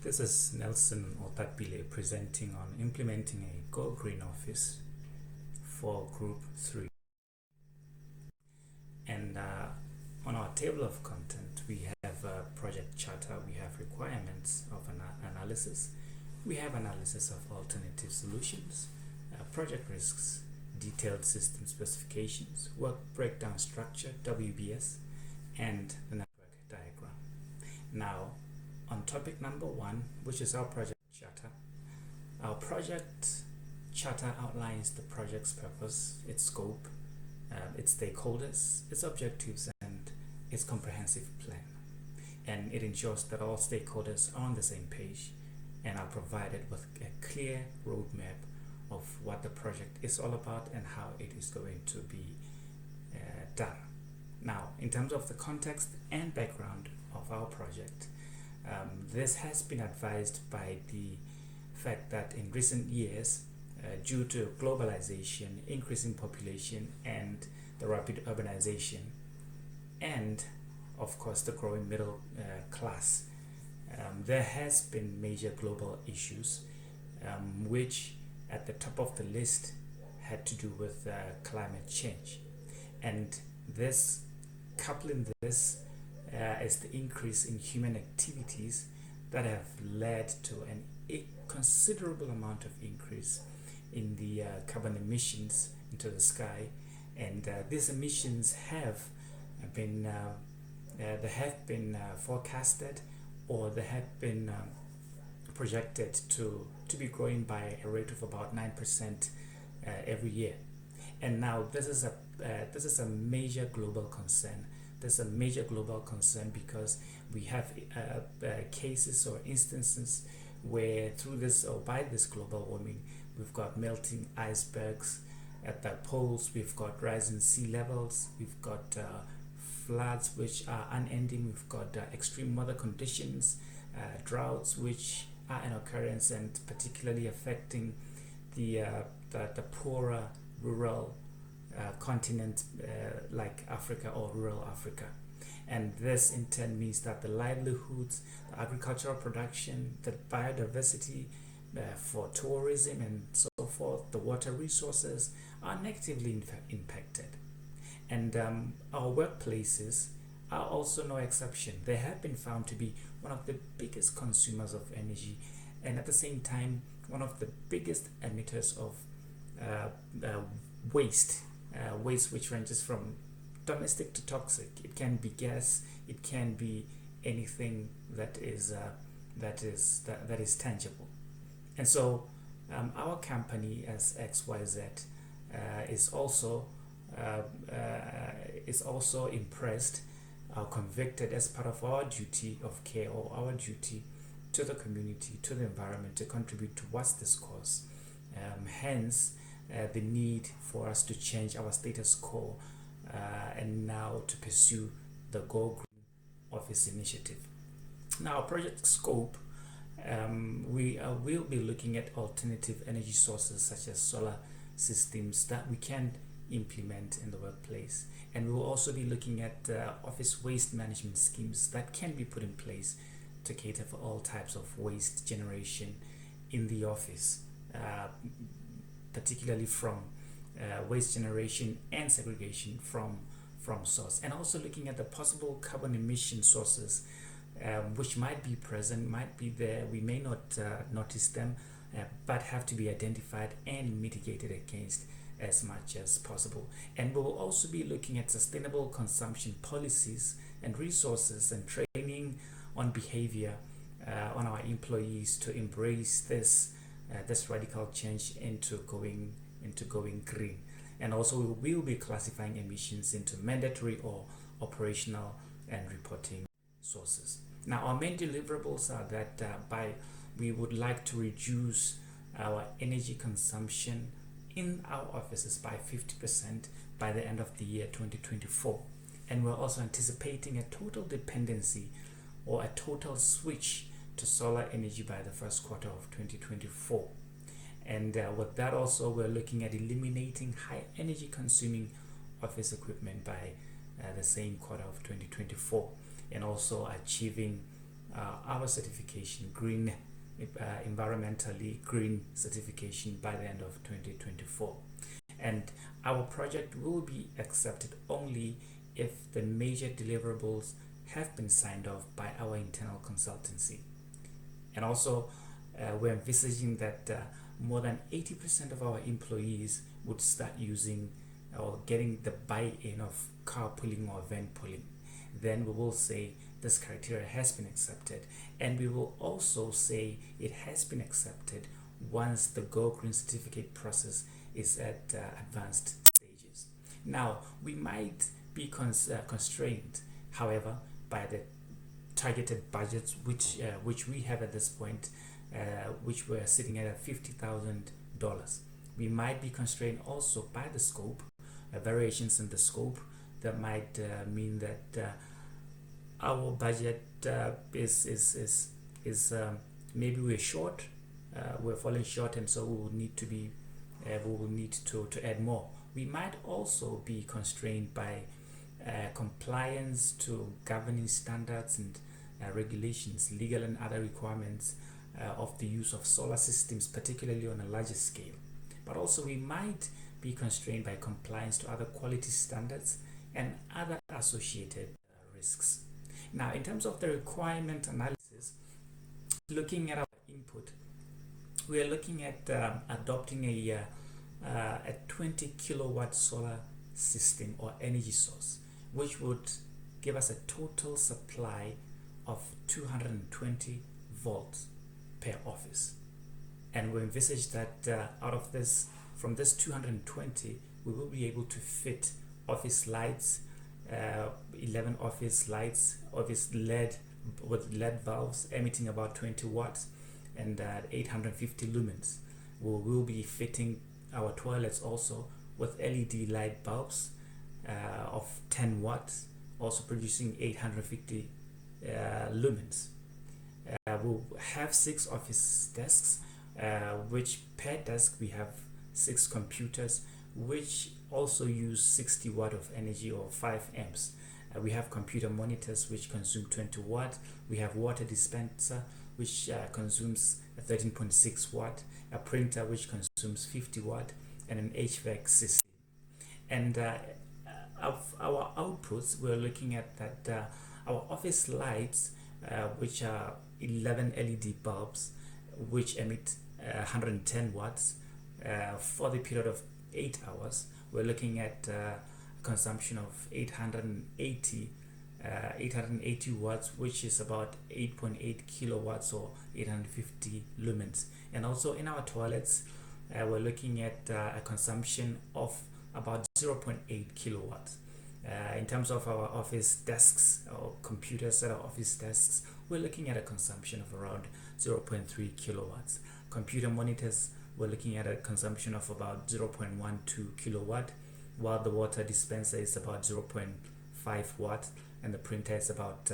This is Nelson Otapile presenting on implementing a Go Green office for Group 3. And on our table of content, we have a project charter, we have requirements of analysis, we have analysis of alternative solutions, project risks, detailed system specifications, work breakdown structure, WBS, and the network diagram. Now, on topic number 1, which is our project charter, our project charter outlines the project's purpose, its scope, its stakeholders, its objectives, and its comprehensive plan. And it ensures that all stakeholders are on the same page and are provided with a clear roadmap of what the project is all about and how it is going to be done. Now, in terms of the context and background of our project, this has been advised by the fact that in recent years, due to globalization, increasing population, and the rapid urbanization, and of course the growing middle class, there has been major global issues, which at the top of the list had to do with climate change. And this, coupling this, is the increase in human activities that have led to a considerable amount of increase in the carbon emissions into the sky, and these emissions have been forecasted, or they have been projected to be growing by a rate of about 9% every year. And now this is a major global concern. There's a major global concern because we have cases or instances where through this or by this global warming, we've got melting icebergs at the poles, we've got rising sea levels, we've got floods which are unending, we've got extreme weather conditions, droughts which are an occurrence and particularly affecting the poorer rural continent like Africa or rural Africa. And this in turn means that the livelihoods, the agricultural production, the biodiversity for tourism and so forth, the water resources are negatively impacted. And our workplaces are also no exception. They have been found to be one of the biggest consumers of energy, and at the same time one of the biggest emitters of waste which ranges from domestic to toxic. It can be gas, it can be anything that is tangible. And so our company as XYZ is also impressed or convicted as part of our duty of care, or our duty to the community, to the environment, to contribute towards this cause. Hence the need for us to change our status quo and now to pursue the Go Green Office initiative. Now, project scope, we will be looking at alternative energy sources such as solar systems that we can implement in the workplace, and we will also be looking at office waste management schemes that can be put in place to cater for all types of waste generation in the office, particularly from waste generation and segregation from source, and also looking at the possible carbon emission sources which might be present, might be there, we may not notice them, but have to be identified and mitigated against as much as possible. And we will also be looking at sustainable consumption policies and resources and training on behavior on our employees to embrace this radical change into going green. And also we will be classifying emissions into mandatory or operational and reporting sources. Now, our main deliverables are that we would like to reduce our energy consumption in our offices by 50% by the end of the year 2024. And we're also anticipating a total dependency or a total switch to solar energy by the first quarter of 2024. And with that also, we're looking at eliminating high energy consuming office equipment by the same quarter of 2024, and also achieving our certification, green, environmentally green certification by the end of 2024. And our project will be accepted only if the major deliverables have been signed off by our internal consultancy. And also, we're envisaging that more than 80% of our employees would start using or getting the buy-in of carpooling or van pooling. Then we will say this criteria has been accepted, and we will also say it has been accepted once the Go Green certificate process is at advanced stages. Now, we might be constrained, however, by the targeted budgets which we have at this point, which we're sitting at $50,000. We might be constrained also by the scope, variations in the scope that might mean that our budget is maybe we're short, we're falling short, and so we will need to add more. We might also be constrained by compliance to governing standards and regulations, legal and other requirements of the use of solar systems, particularly on a larger scale. But also we might be constrained by compliance to other quality standards and other associated risks. Now, in terms of the requirement analysis, looking at our input, we are looking at adopting a 20 kilowatt solar system or energy source, which would give us a total supply of 220 volts per office. And we envisage that out of this, from this 220, we will be able to fit office lights, 11 office lights, office LED with LED valves emitting about 20 watts and 850 lumens. We will be fitting our toilets also with LED light bulbs of 10 watts, also producing 850 lumens. We'll have 6 office desks, which per desk we have 6 computers, which also use 60 watt of energy or 5 amps. We have computer monitors which consume 20 watt. We have water dispenser which consumes 13.6 watt, a printer which consumes 50 watt, and an HVAC system. And of our outputs, we're looking at that our office lights, which are 11 LED bulbs which emit 110 watts for the period of 8 hours. We're looking at consumption of 880 watts, which is about 8.8 kilowatts or 850 lumens. And also in our toilets, we're looking at a consumption of about 0.8 kilowatts. In terms of our office desks or computers at our office desks, we're looking at a consumption of around 0.3 kilowatts. Computer monitors, we're looking at a consumption of about 0.12 kilowatt, while the water dispenser is about 0.5 watt, and the printer is about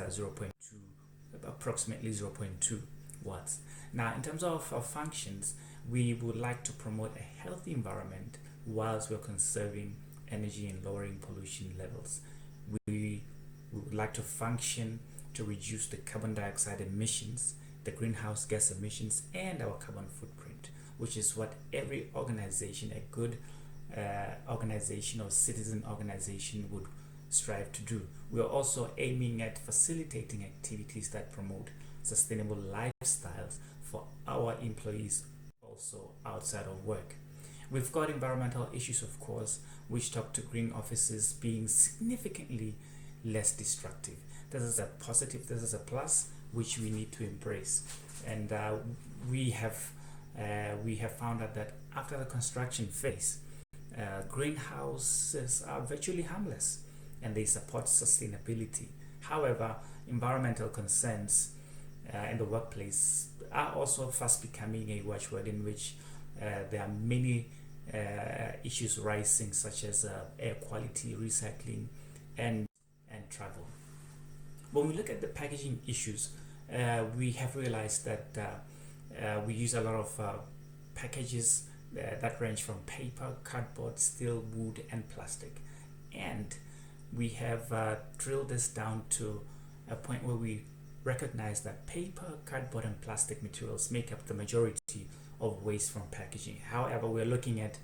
approximately 0.2 watts. Now, in terms of our functions, we would like to promote a healthy environment whilst we're conserving energy and lowering pollution levels. We would like to function to reduce the carbon dioxide emissions, the greenhouse gas emissions, and our carbon footprint, which is what every organization, a good organization or citizen organization, would strive to do. We are also aiming at facilitating activities that promote sustainable lifestyles for our employees also outside of work. We've got environmental issues, of course, which talk to green offices being significantly less destructive. This is a positive, this is a plus, which we need to embrace. And we have found out that after the construction phase, greenhouses are virtually harmless and they support sustainability. However, environmental concerns in the workplace are also fast becoming a watchword, in which there are many issues rising, such as air quality, recycling, and travel. When we look at the packaging issues, we have realized that we use a lot of packages that range from paper, cardboard, steel, wood, and plastic. And we have drilled this down to a point where we recognize that paper, cardboard, and plastic materials make up the majority of waste from packaging. However, we're looking at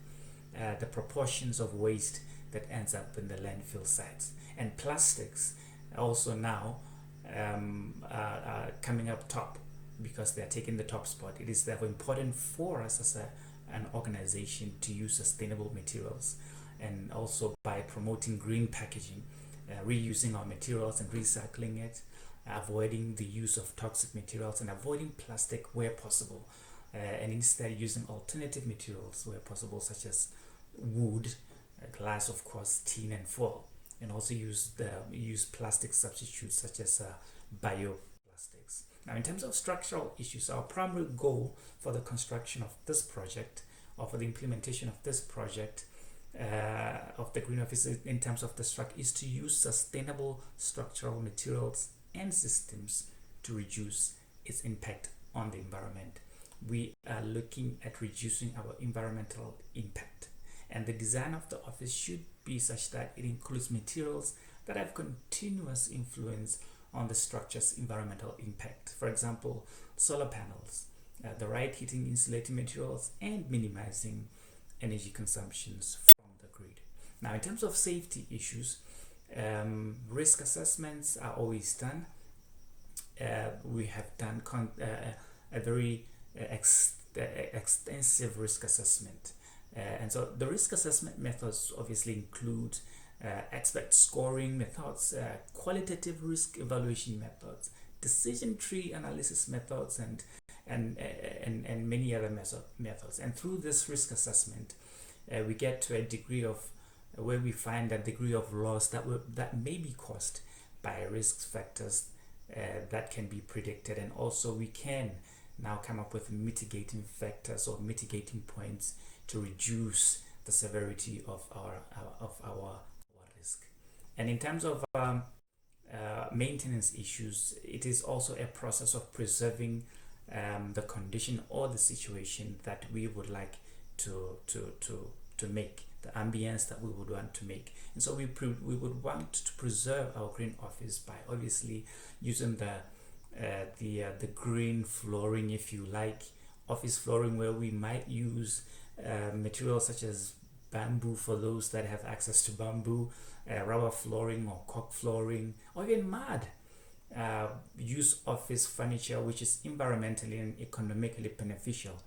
the proportions of waste that ends up in the landfill sites. And plastics also now are coming up top because they're taking the top spot. It is therefore important for us as an organization to use sustainable materials, and also by promoting green packaging, reusing our materials and recycling it, avoiding the use of toxic materials, and avoiding plastic where possible, and instead using alternative materials where possible, such as wood, glass, of course, tin, and foil, and also use plastic substitutes such as bioplastics. Now, in terms of structural issues, our primary goal for the construction of this project, or for the implementation of this project of the Green Office in terms of the structure, is to use sustainable structural materials and systems to reduce its impact on the environment. We are looking at reducing our environmental impact, and the design of the office should be such that it includes materials that have continuous influence on the structure's environmental impact. For example, solar panels, the right heating insulating materials, and minimizing energy consumptions from the grid. Now, in terms of safety issues, risk assessments are always done. We have done a very extensive risk assessment. And so the risk assessment methods obviously include expert scoring methods, qualitative risk evaluation methods, decision tree analysis methods, and many other methods. And through this risk assessment, we get to a degree of where we find a degree of loss that may be caused by risk factors that can be predicted, and also we can now come up with mitigating factors or mitigating points to reduce the severity of our risk. And in terms of maintenance issues, it is also a process of preserving the condition or the situation that we would like to make, the ambience that we would want to make. And so we would want to preserve our green office by obviously using the green flooring, if you like, office flooring, where we might use materials such as bamboo for those that have access to bamboo, rubber flooring or cork flooring, or even mud. Use office furniture which is environmentally and economically beneficial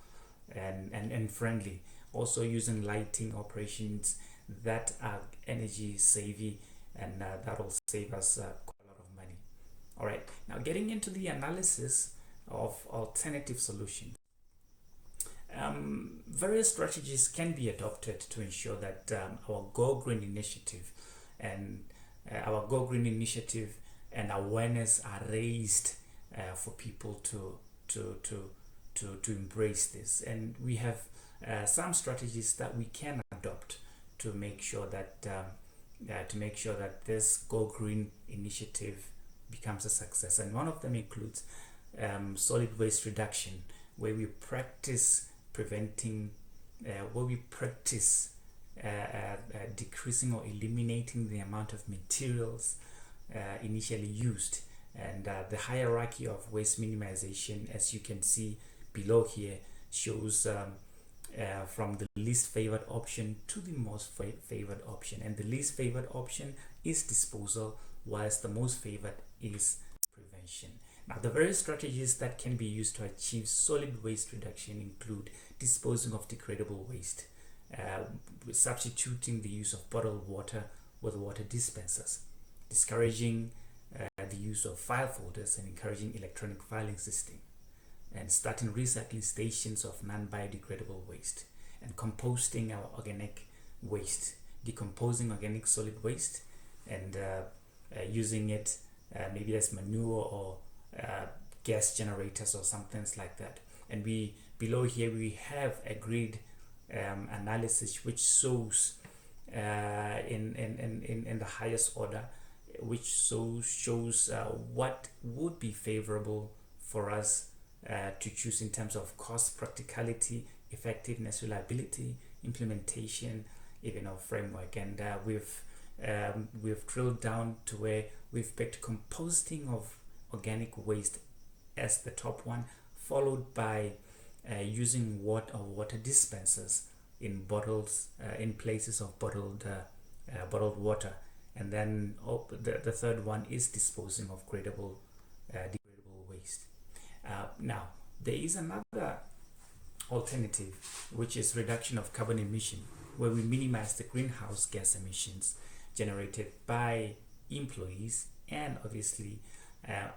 and friendly. Also using lighting operations that are energy savvy, and that will save us quite a lot of money. All right, now getting into the analysis of alternative solutions. Various strategies can be adopted to ensure that our Go Green initiative and awareness are raised for people to embrace this. And we have some strategies that we can adopt to make sure that this Go Green initiative becomes a success. And one of them includes solid waste reduction, where we practice decreasing or eliminating the amount of materials initially used. And the hierarchy of waste minimization, as you can see below here, shows from the least favored option to the most favored option. And the least favored option is disposal, whilst the most favored is prevention. Now, the various strategies that can be used to achieve solid waste reduction include disposing of degradable waste, substituting the use of bottled water with water dispensers, discouraging the use of file folders and encouraging electronic filing system, and starting recycling stations of non-biodegradable waste, and composting our organic waste, decomposing organic solid waste, and using it maybe as manure or gas generators or something like that. And below here we have a grid analysis which shows in the highest order, which shows what would be favorable for us to choose in terms of cost, practicality, effectiveness, reliability, implementation, even our framework. And we've drilled down to where we've picked composting of organic waste as the top one, followed by using water dispensers in bottles, in places of bottled water. And then the third one is disposing of degradable waste. Now, there is another alternative, which is reduction of carbon emission, where we minimize the greenhouse gas emissions generated by employees and obviously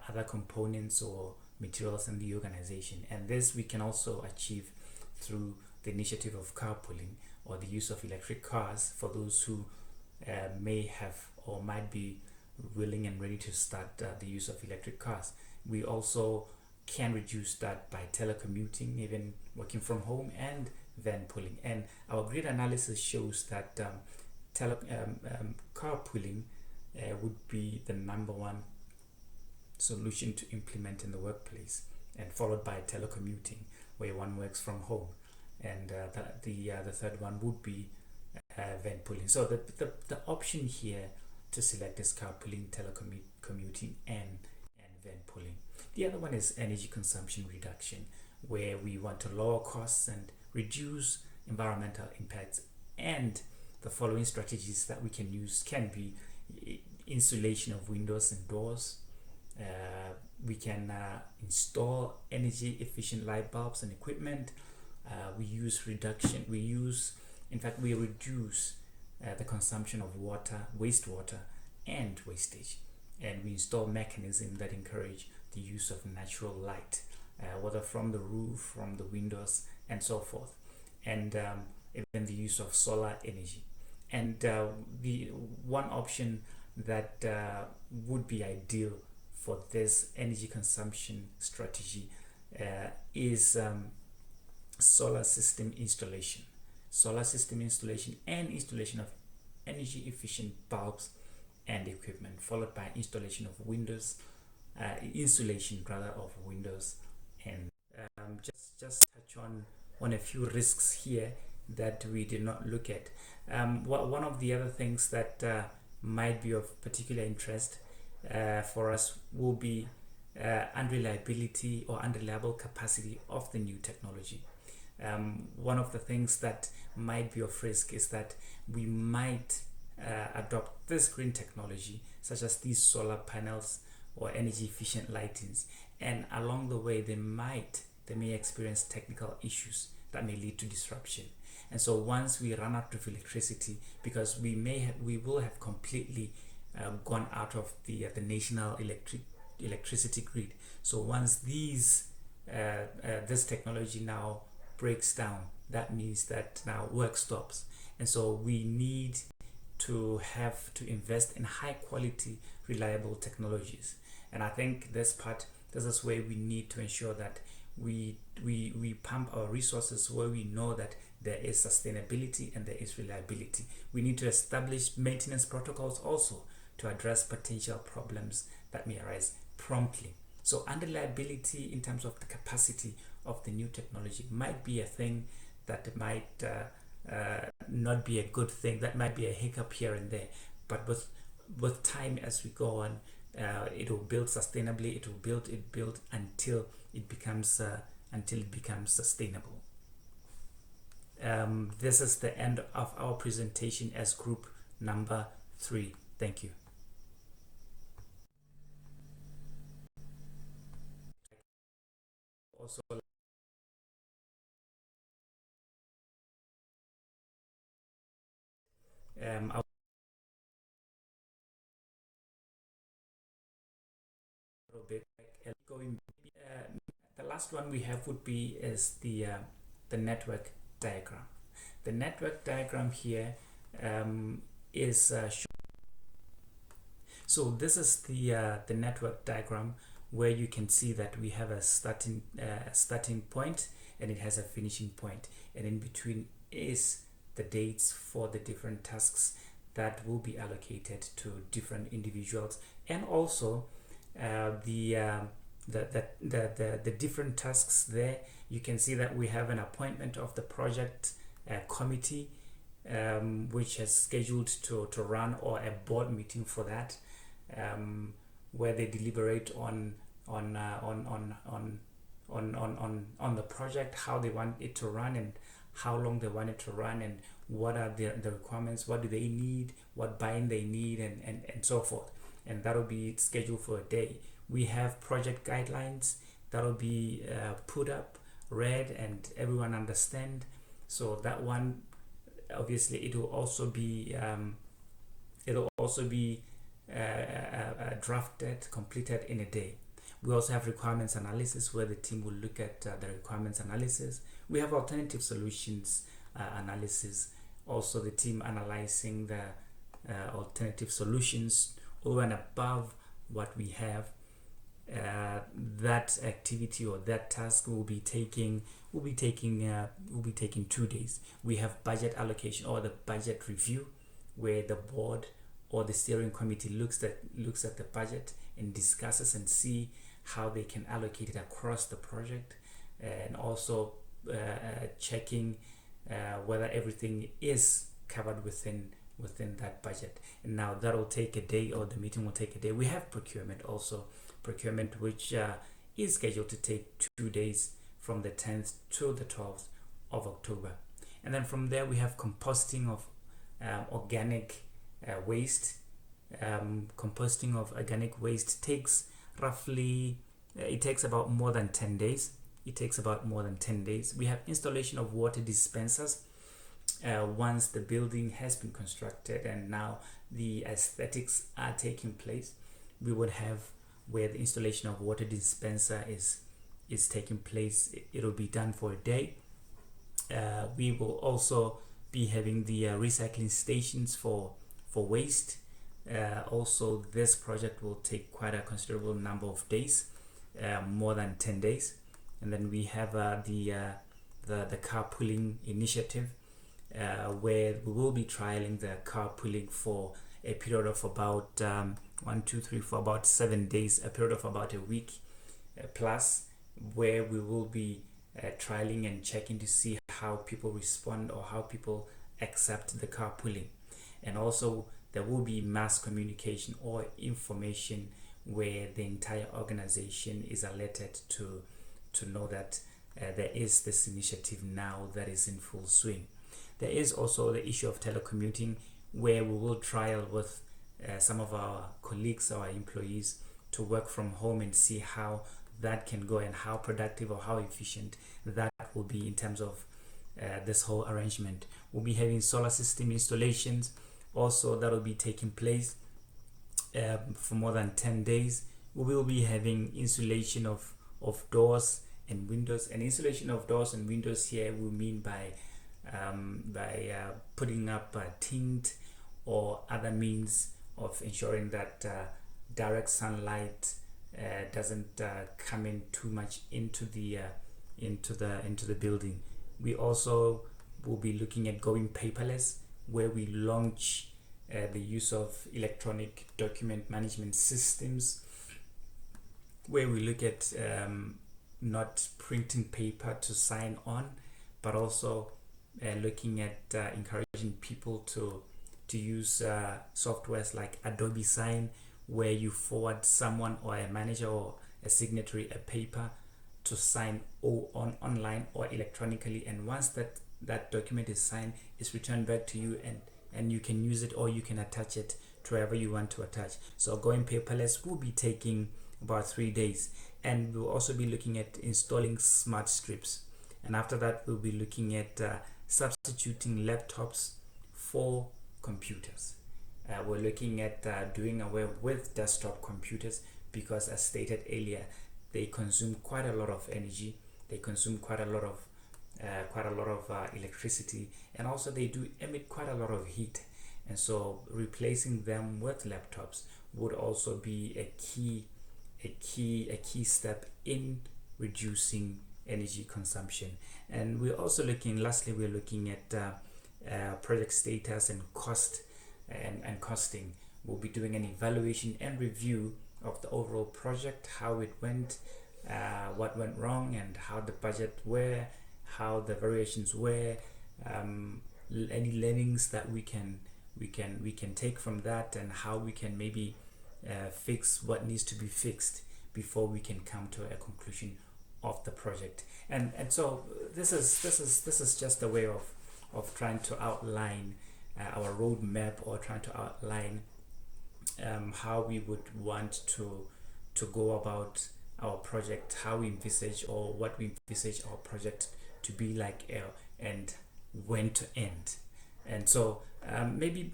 other components or materials in the organization. And this we can also achieve through the initiative of carpooling, or the use of electric cars for those who may have or might be willing and ready to start the use of electric cars. We also can reduce that by telecommuting, even working from home, and van pooling. And our grid analysis shows that carpooling would be the number one solution to implement in the workplace, and followed by telecommuting, where one works from home, and the third one would be van pooling. So the option here to select is carpooling, telecommuting, and van pooling. The other one is energy consumption reduction, where we want to lower costs and reduce environmental impacts. And the following strategies that we can use can be insulation of windows and doors. We can install energy efficient light bulbs and equipment. We reduce the consumption of water, wastewater, and wastage. And we install mechanisms that encourage the use of natural light, whether from the roof, from the windows, and so forth. And even the use of solar energy. And the one option that would be ideal for this energy consumption strategy is solar system installation and installation of energy efficient bulbs and equipment, followed by installation of insulation of windows. And just touch on a few risks here that we did not look at. One of the other things that might be of particular interest for us will be unreliability or unreliable capacity of the new technology. One of the things that might be of risk is that we might adopt this green technology, such as these solar panels or energy efficient lightings, and along the way they may experience technical issues that may lead to disruption. And so once we run out of electricity, because we will have completely gone out of the national electricity grid. So once this technology now breaks down, that means that now work stops. And so we need to have to invest in high quality, reliable technologies. And I think this is where we need to ensure that we pump our resources where we know that there is sustainability and there is reliability. We need to establish maintenance protocols also to address potential problems that may arise promptly. So unreliability in terms of the capacity of the new technology might be a thing that might not be a good thing. That might be a hiccup here and there. But with time, as we go on, it will build sustainably. It will build until it becomes sustainable. This is the end of our presentation as group number 3. Thank you. Also, the last one we have would be the network diagram. The network diagram here is so this is the network diagram, where you can see that we have a starting point and it has a finishing point, and in between is the dates for the different tasks that will be allocated to different individuals, and also the different tasks there. You can see that we have an appointment of the project committee, which is scheduled to run, or a board meeting for that, where they deliberate on on on the project, how they want it to run and how long they want it to run, and what are the requirements, what do they need, what buy-in they need, and so forth. And that'll be scheduled for a day. We have project guidelines that'll be put up, read, and everyone understand. So that one, obviously, it'll also be drafted, completed in a day. We also have requirements analysis, where the team will look at the requirements analysis. We have alternative solutions analysis, also the team analyzing the alternative solutions over and above what we have. That activity or that task will be taking 2 days. We have budget allocation or the budget review, where the board or the steering committee looks at the budget and discusses and see how they can allocate it across the project, and also checking whether everything is covered within that budget. And now that will take a day, or the meeting will take a day. We have procurement also, which is scheduled to take 2 days, from the 10th to the 12th of October. And then from there we have composting of organic waste. Composting of organic waste takes roughly it takes about more than 10 days. We have installation of water dispensers once the building has been constructed and now the aesthetics are taking place. We would have where the installation of water dispenser is taking place. It'll be done for a day. We will also be having the recycling stations for waste. Also, this project will take quite a considerable number of days, more than 10 days. And then we have the carpooling initiative, where we will be trialing the carpooling for a period of about 7 days, a period of about a week plus, where we will be trialing and checking to see how people respond or how people accept the carpooling. And also there will be mass communication or information where the entire organization is alerted to know that there is this initiative now that is in full swing. There is also the issue of telecommuting, where we will trial with some of our colleagues, our employees, to work from home and see how that can go and how productive or how efficient that will be in terms of this whole arrangement. We'll be having solar system installations also that will be taking place for more than 10 days. We will be having insulation of doors and windows. And insulation of doors and windows here we mean by putting up tint or other means of ensuring that direct sunlight doesn't come in too much into the building. We also will be looking at going paperless, where we launch the use of electronic document management systems, where we look at not printing paper to sign on, but also looking at encouraging people to use softwares like Adobe Sign, where you forward someone or a manager or a signatory a paper to sign online or electronically, and once that document is signed, it's returned back to you, and you can use it or you can attach it to wherever you want to attach. So going paperless will be taking about 3 days, and we'll also be looking at installing smart strips. And after that, we'll be looking at substituting laptops for computers. We're looking at doing away with desktop computers, because as stated earlier, they consume quite a lot of energy, they consume quite a lot of electricity, and also they do emit quite a lot of heat. And so replacing them with laptops would also be a key step in reducing energy consumption. And we're also lastly we're looking at project status and cost and costing. We'll be doing an evaluation and review of the overall project, how it went, what went wrong, and how the budget were, how the variations were, any learnings that we can take from that, and how we can maybe fix what needs to be fixed before we can come to a conclusion of the project. And so this is just a way of trying to outline our roadmap, or trying to outline how we would want to go about our project, how we envisage, or what we envisage our project to be like, and when to end. And so maybe